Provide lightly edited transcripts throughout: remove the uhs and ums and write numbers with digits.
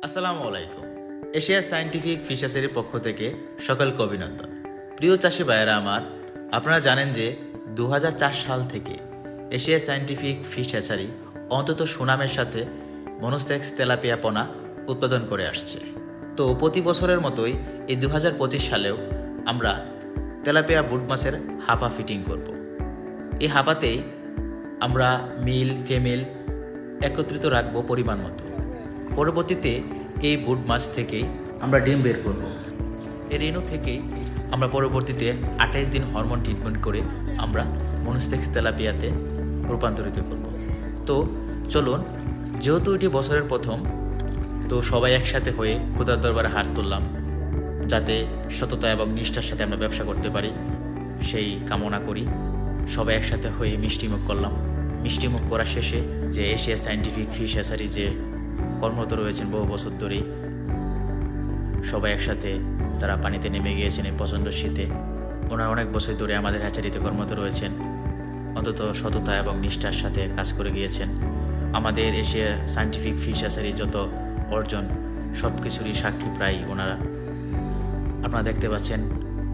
আসসালামু আলাইকুম। Asia scientific fish হ্যাচারির পক্ষ থেকে সকলকে অভিনন্দন। প্রিয় চাষি ভাইয়েরা আমার, আপনারা জানেন যে 2004 সাল থেকে এশিয়া সায়েন্টিফিক ফিশ হ্যাচারি অন্তত সুনামের সাথে মনোসেক্স তেলাপিয়া পোনা উৎপাদন করে আসছে। তো প্রতি বছরের মতোই এই 2025 সালেও আমরা তেলাপিয়া বুট মাছের হাপা ফিটিং করব। এই হাপাতেই আমরা মিল ফিমেল একত্রিত রাখবো পরিমাণ মতো। পরবর্তীতে এই বুট মাছ থেকেই আমরা ডিম বের করব। এই রেণু থেকেই আমরা পরবর্তীতে 28 দিন হরমোন ট্রিটমেন্ট করে আমরা মনোসেক্স তেলাপিয়াতে রূপান্তরিত করব। তো চলুন, যেহেতু এটি বছরের প্রথম, তো সবাই একসাথে হয়ে খোদার দরবারে হাত তুললাম, যাতে সততা এবং নিষ্ঠার সাথে আমরা ব্যবসা করতে পারি, সেই কামনা করি। সবাই একসাথে হয়ে মিষ্টিমুখ করলাম। মিষ্টিমুখ করা শেষে যে এশিয়া সায়েন্টিফিক ফিশ হ্যাচারি যে কর্মরত রয়েছেন বহু বছর ধরেই, সবাই একসাথে তারা পানিতে নেমে গিয়েছেন এই প্রচণ্ড শীতে। ওনারা অনেক বছর ধরে আমাদের হ্যাচারিতে কর্মরত রয়েছেন, অন্তত সততা এবং নিষ্ঠার সাথে কাজ করে গিয়েছেন। আমাদের এশিয়া সায়েন্টিফিক ফিশ হ্যাচারির যত অর্জন সব কিছুরই সাক্ষী প্রায় ওনারা। আপনারা দেখতে পাচ্ছেন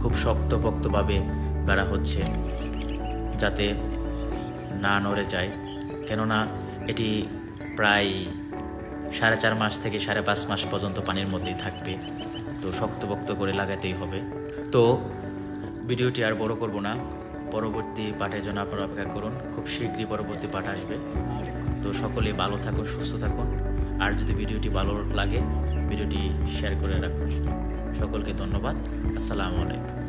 খুব শক্তপোক্তভাবে গাড়া হচ্ছে, যাতে না নড়ে যায়, কেননা এটি প্রায় 4.5 মাস থেকে 5.5 মাস পর্যন্ত পানির মধ্যেই থাকবে। তো শক্তপোক্ত করে লাগাতেই হবে। তো ভিডিওটি আর বড় করব না, পরবর্তী পাঠের জন্য আপনারা অপেক্ষা করুন। খুব শীঘ্রই পরবর্তী পাঠ আসবে। তো সকলে ভালো থাকুন, সুস্থ থাকুন। আর যদি ভিডিওটি ভালো লাগে, ভিডিওটি শেয়ার করে রাখুন। সকলকে ধন্যবাদ। আসসালামু আলাইকুম।